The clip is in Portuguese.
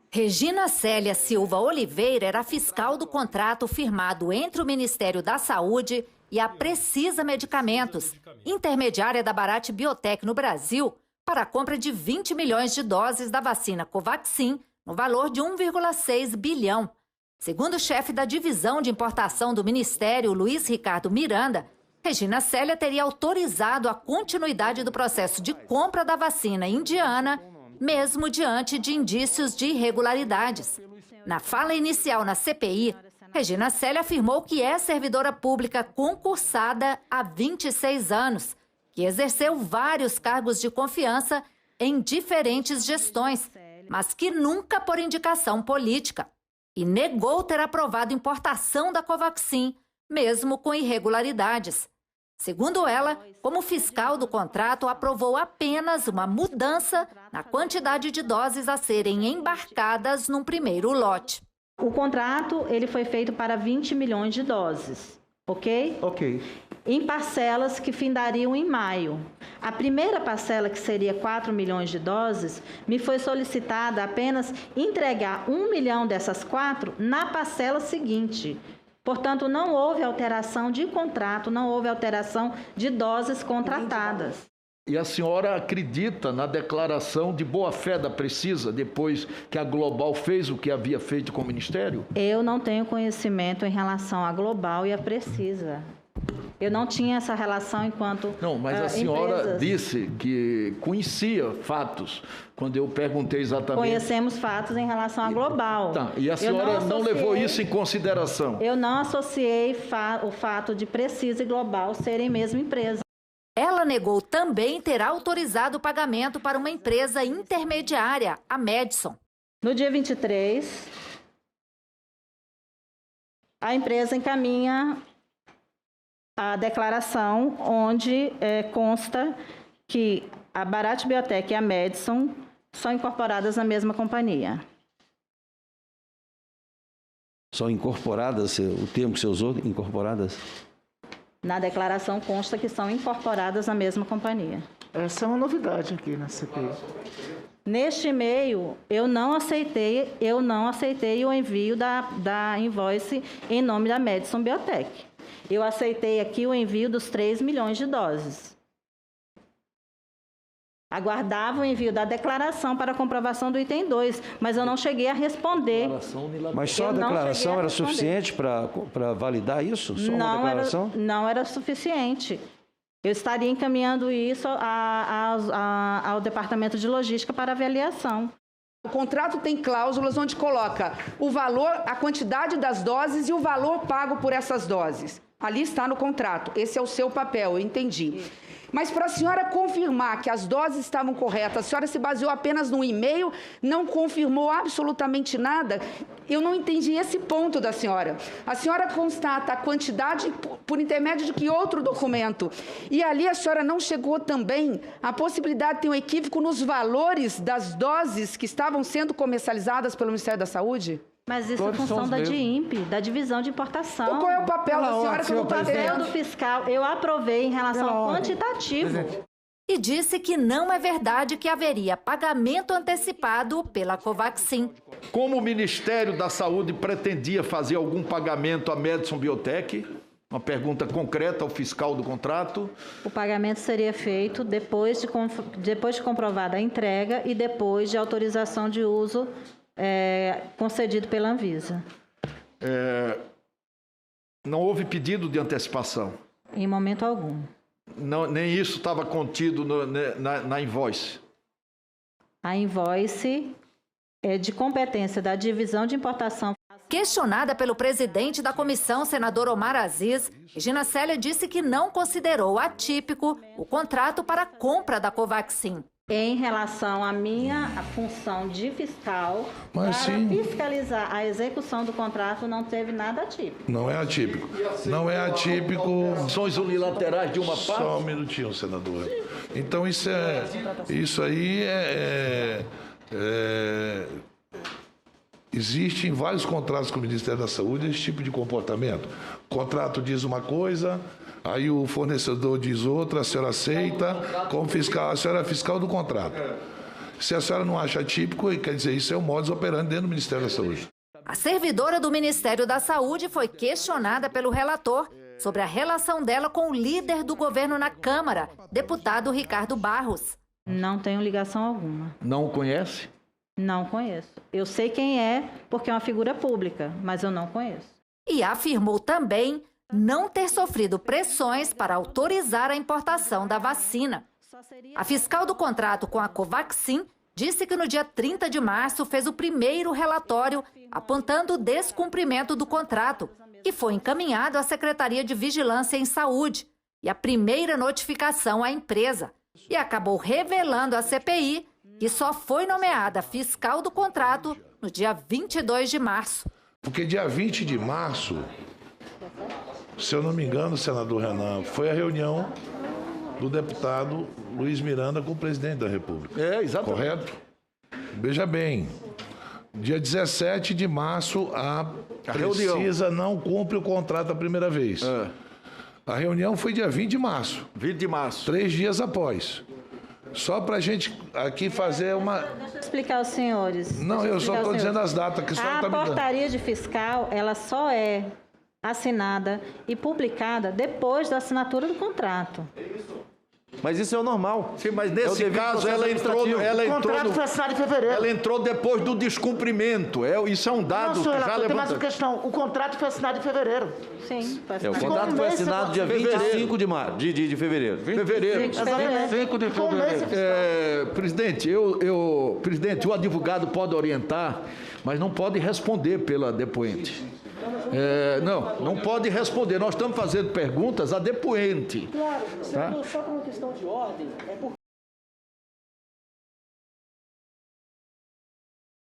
Regina Célia Silva Oliveira era fiscal do contrato firmado entre o Ministério da Saúde e a Precisa Medicamentos, intermediária da Bharat Biotech no Brasil, para a compra de 20 milhões de doses da vacina Covaxin, no valor de 1,6 bilhão. Segundo o chefe da divisão de importação do Ministério, Luiz Ricardo Miranda, Regina Célia teria autorizado a continuidade do processo de compra da vacina indiana, mesmo diante de indícios de irregularidades. Na fala inicial na CPI, Regina Célia afirmou que é servidora pública concursada há 26 anos, que exerceu vários cargos de confiança em diferentes gestões, mas que nunca por indicação política. E negou ter aprovado importação da Covaxin, mesmo com irregularidades. Segundo ela, como fiscal do contrato, aprovou apenas uma mudança na quantidade de doses a serem embarcadas num primeiro lote. O contrato ele foi feito para 20 milhões de doses, ok? Ok. Em parcelas que findariam em maio. A primeira parcela, que seria 4 milhões de doses, me foi solicitada apenas entregar 1 milhão dessas 4 na parcela seguinte. Portanto, não houve alteração de contrato, não houve alteração de doses contratadas. E a senhora acredita na declaração de boa-fé da Precisa, depois que a Global fez o que havia feito com o Ministério? Eu não tenho conhecimento em relação à Global e à Precisa. Eu não tinha essa relação enquanto Não, mas a senhora empresas. disse que conhecia fatos, quando eu perguntei exatamente... Conhecemos fatos em relação à Global. Tá, e a senhora não levou isso em consideração? Eu não associei o fato de Precisa e Global serem mesma empresa. Ela negou também ter autorizado o pagamento para uma empresa intermediária, a Madison. No dia 23, a empresa encaminha a declaração onde consta que a Bharat Biotech e a Madison são incorporadas na mesma companhia. São incorporadas, o termo que você usou, incorporadas? Na declaração consta que são incorporadas na mesma companhia. Essa é uma novidade aqui na CPI. Neste e-mail, eu não aceitei o envio da invoice em nome da Madison Biotech. Eu aceitei aqui o envio dos 3 milhões de doses. Aguardava o envio da declaração para comprovação do item 2, mas eu não cheguei a responder. Mas só a declaração era suficiente para validar isso? Só uma declaração? Não era suficiente. Eu estaria encaminhando isso ao Departamento de Logística para avaliação. O contrato tem cláusulas onde coloca o valor, a quantidade das doses e o valor pago por essas doses. Ali está no contrato. Esse é o seu papel, eu entendi. Mas para a senhora confirmar que as doses estavam corretas, a senhora se baseou apenas num e-mail, não confirmou absolutamente nada? Eu não entendi esse ponto da senhora. A senhora constata a quantidade por intermédio de que outro documento? E ali a senhora não chegou também à possibilidade de ter um equívoco nos valores das doses que estavam sendo comercializadas pelo Ministério da Saúde? Mas isso é função da DIMP, da divisão de importação. Então, qual é o papel da senhora que eu não estou O papel do fiscal, eu aprovei em relação ao quantitativo. E disse que não é verdade que haveria pagamento antecipado pela Covaxin. Como o Ministério da Saúde pretendia fazer algum pagamento à Madison Biotech? Uma pergunta concreta ao fiscal do contrato. O pagamento seria feito depois de comprovada a entrega e depois de autorização de uso concedido pela Anvisa. Não houve pedido de antecipação? Em momento algum. Não, nem isso estava contido na invoice? A invoice é de competência da divisão de importação. Questionada pelo presidente da comissão, senador Omar Aziz, Regina Célia disse que não considerou atípico o contrato para a compra da Covaxin. Em relação à minha função de fiscal, para fiscalizar a execução do contrato, não teve nada atípico. Não é atípico. Não é atípico. Ações unilaterais de uma parte? Só um minutinho, senador. Então, isso aí existe em vários contratos com o Ministério da Saúde esse tipo de comportamento. O contrato diz uma coisa, aí o fornecedor diz outra, a senhora aceita, como fiscal, a senhora é fiscal do contrato. Se a senhora não acha atípico, quer dizer, isso é o modus operandi dentro do Ministério da Saúde. A servidora do Ministério da Saúde foi questionada pelo relator sobre a relação dela com o líder do governo na Câmara, deputado Ricardo Barros. Não tenho ligação alguma. Não o conhece? Não conheço. Eu sei quem é porque é uma figura pública, mas eu não conheço. E afirmou também não ter sofrido pressões para autorizar a importação da vacina. A fiscal do contrato com a Covaxin disse que no dia 30 de março fez o primeiro relatório apontando o descumprimento do contrato, que foi encaminhado à Secretaria de Vigilância em Saúde, e a primeira notificação à empresa, e acabou revelando à CPI que só foi nomeada fiscal do contrato no dia 22 de março. Porque dia 20 de março, se eu não me engano, senador Renan, foi a reunião do deputado Luiz Miranda com o presidente da República. É, exatamente. Correto? Veja bem, dia 17 de março, a Precisa não cumpre o contrato a primeira vez. A reunião foi dia 20 de março. 20 de março. 3 dias após. Só para a gente aqui fazer uma... Deixa eu explicar aos senhores. Não, eu só estou dizendo as datas que a senhora está me dando. A portaria de fiscal, ela só é assinada e publicada depois da assinatura do contrato. Mas isso é o normal. Sim, mas nesse caso ela entrou O contrato foi assinado em fevereiro. Ela entrou depois do descumprimento. Isso é um dado Não, senhor, que já tem mais levanta. uma questão. O contrato foi assinado em fevereiro. Sim, foi O assinado. contrato foi assinado dia 25 de fevereiro. Fevereiro. Exatamente. 5 de Ficou um mês sem fiscal. Presidente, presidente, o advogado pode orientar, mas não pode responder pela depoente. Não pode responder. Nós estamos fazendo perguntas à depoente. Claro, senador, só por uma questão de ordem,